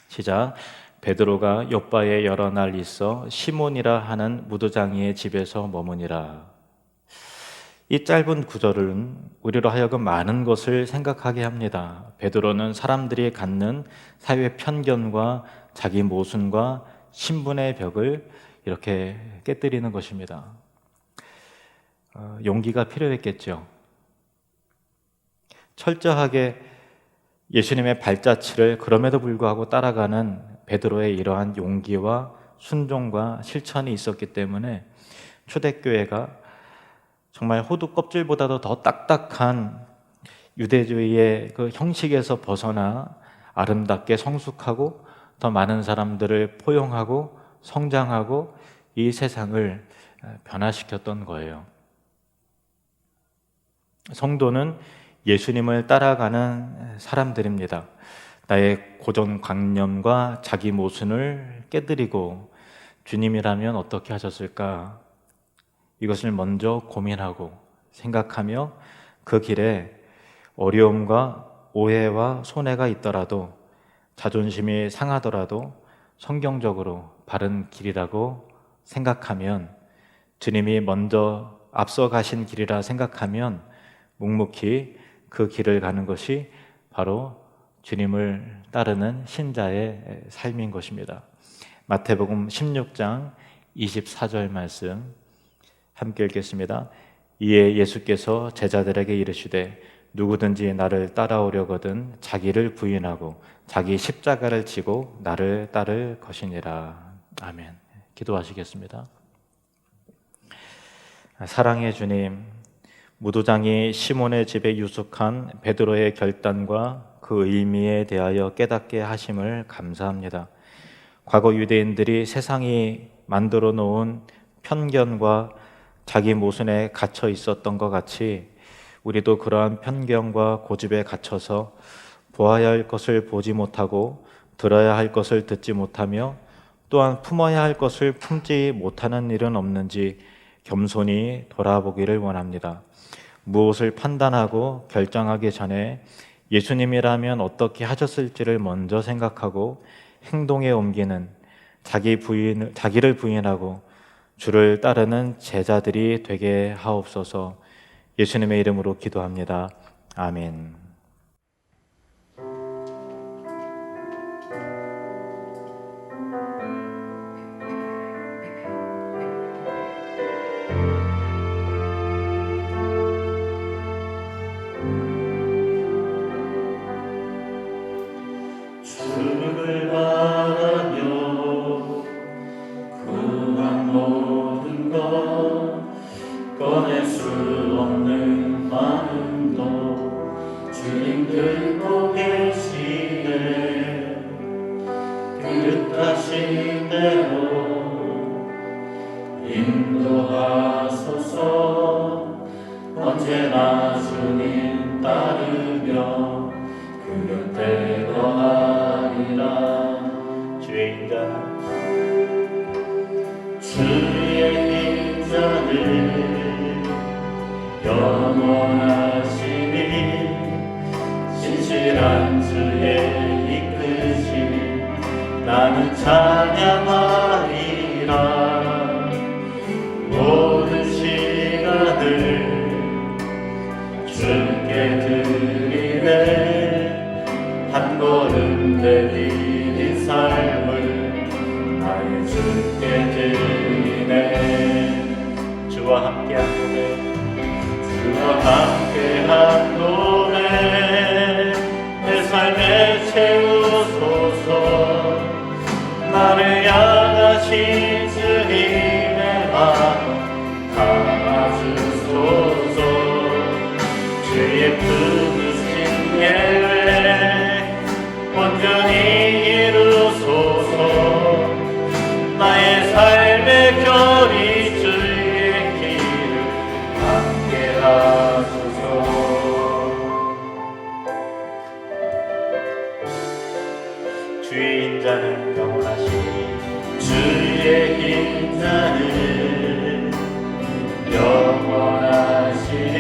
시작. 베드로가 요빠에 여러 날 있어 시몬이라 하는 무도장이의 집에서 머무니라. 이 짧은 구절은 우리로 하여금 많은 것을 생각하게 합니다. 베드로는 사람들이 갖는 사회 편견과 자기 모순과 신분의 벽을 이렇게 깨뜨리는 것입니다. 용기가 필요했겠죠. 철저하게 예수님의 발자취를 그럼에도 불구하고 따라가는 베드로의 이러한 용기와 순종과 실천이 있었기 때문에 초대교회가 정말 호두 껍질보다도 더 딱딱한 유대주의의 그 형식에서 벗어나 아름답게 성숙하고 더 많은 사람들을 포용하고 성장하고 이 세상을 변화시켰던 거예요. 성도는 예수님을 따라가는 사람들입니다. 나의 고정관념과 자기 모순을 깨뜨리고 주님이라면 어떻게 하셨을까? 이것을 먼저 고민하고 생각하며 그 길에 어려움과 오해와 손해가 있더라도 자존심이 상하더라도 성경적으로 바른 길이라고 생각하면 주님이 먼저 앞서 가신 길이라 생각하면 묵묵히 그 길을 가는 것이 바로 주님을 따르는 신자의 삶인 것입니다. 마태복음 16장 24절 말씀 함께 읽겠습니다. 이에 예수께서 제자들에게 이르시되 누구든지 나를 따라오려거든 자기를 부인하고 자기 십자가를 지고 나를 따를 것이니라. 아멘. 기도하시겠습니다. 사랑의 주님, 무도장이 시몬의 집에 유숙한 베드로의 결단과 그 의미에 대하여 깨닫게 하심을 감사합니다. 과거 유대인들이 세상이 만들어 놓은 편견과 자기 모순에 갇혀 있었던 것 같이 우리도 그러한 편견과 고집에 갇혀서 보아야 할 것을 보지 못하고 들어야 할 것을 듣지 못하며 또한 품어야 할 것을 품지 못하는 일은 없는지 겸손히 돌아보기를 원합니다. 무엇을 판단하고 결정하기 전에 예수님이라면 어떻게 하셨을지를 먼저 생각하고 행동에 옮기는 자기를 부인하고 주를 따르는 제자들이 되게 하옵소서. 예수님의 이름으로 기도합니다. 아멘. 주를 바라며 구한 모든 것 꺼낼 수 없는 마음도 주님 듣고 계시네. 뜻하신 대로 인도하소서. 언제나 주님 따르며 그 곁에 거하리라. 주의 인자 주의 인자는 영원하시니 신실한 주의 이끄심 나는 찬양하리라. 모든 시간을 주께 드리네. 한 걸음 내디딘 삶을 나의 주께 드리네. 주와 함께한 고백 주와 함께한 노래 내 삶에 채우소서. 나를 향하신 주님의 마음 담아주소서. 주의 품으신 계획 온전히 이루소서. 나의 삶의 결이 주의 길을 함께 하소서. 주의 인자는 영원하시니 주의 인자는 영원하시니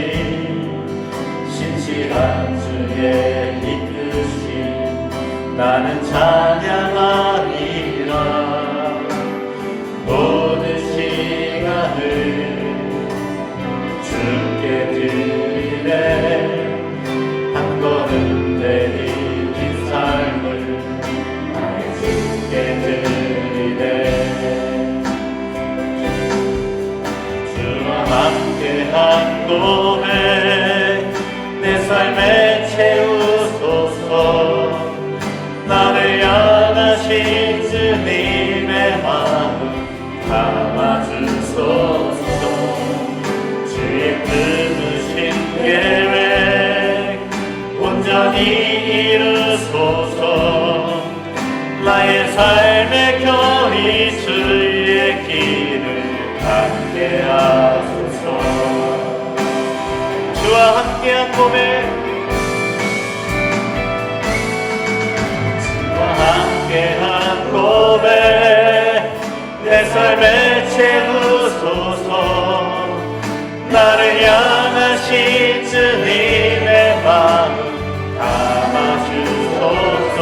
신실한 주의 이끄심 나는 찬양하리라. 모든 시간을 주께 드리네. 한 걸음 내디딘 삶을 나의 주께 드리네. 주와 함께한 고백 내 삶에 채우소서. 나를 향하신 주님의 마음 담아주소서. 주의 품으신 계획 온전히 이루소서. 나의 삶의 결이 주의 길을 함께 하소서. 주와 함께한 고백 함께한 고백 내 삶에 채우소서. 나를 향하신 주님의 마음 담아주소서.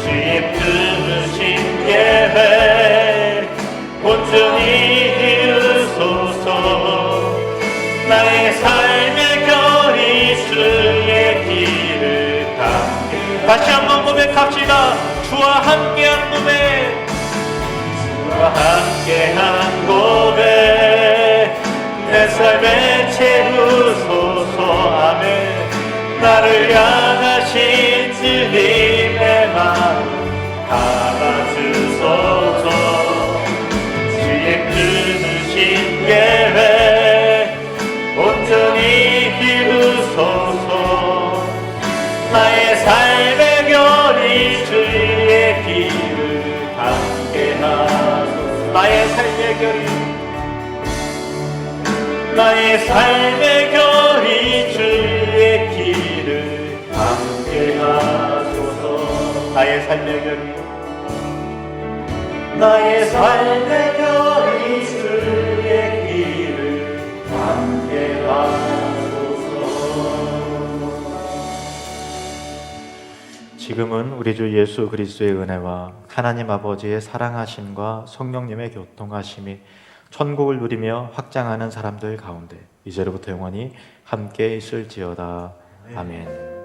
주의 품으신 계획 온전히 이루소서. 나의 삶의 결이 다시 한번 고백합시다. 주와 함께한 고백, 주와 함께한 고백, 내 삶에 채우소서. 아멘. 나를 향하신 주님의 마음 담아주소서. 주의 끊으신 계획 온전히 이루소서. 나의 삶의 결이 주의 길을 함께하소서. 나의 삶의 결이, 나의 삶의 결이 주의 길을 함께하소서. 나의 삶의 결이, 나의 삶의 결이 주의 길을 함께하소서. 지금은 우리 주 예수 그리스도의 은혜와 하나님 아버지의 사랑하심과 성령님의 교통하심이 천국을 누리며 확장하는 사람들 가운데 이제로부터 영원히 함께 있을지어다. 아멘.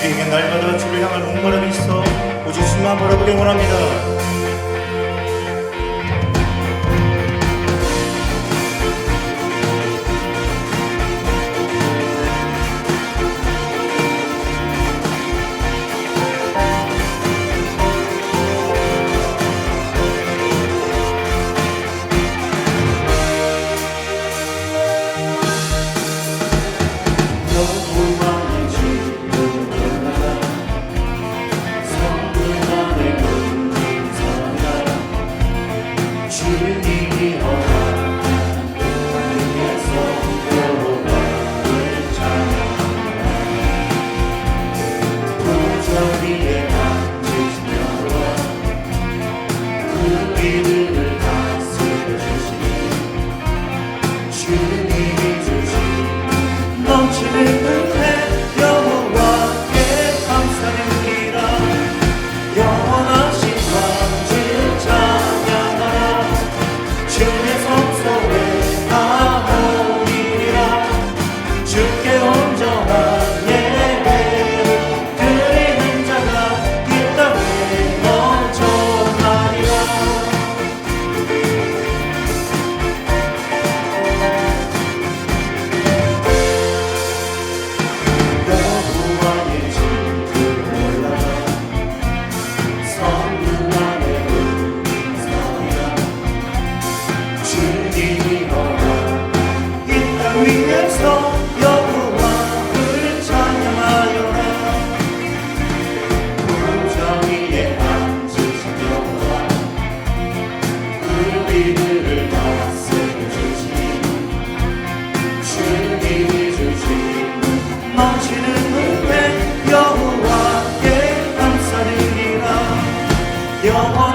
우리에게 날마다 주를 향한 목마름이 있어 오직 주만 바라보길 원합니다. 영원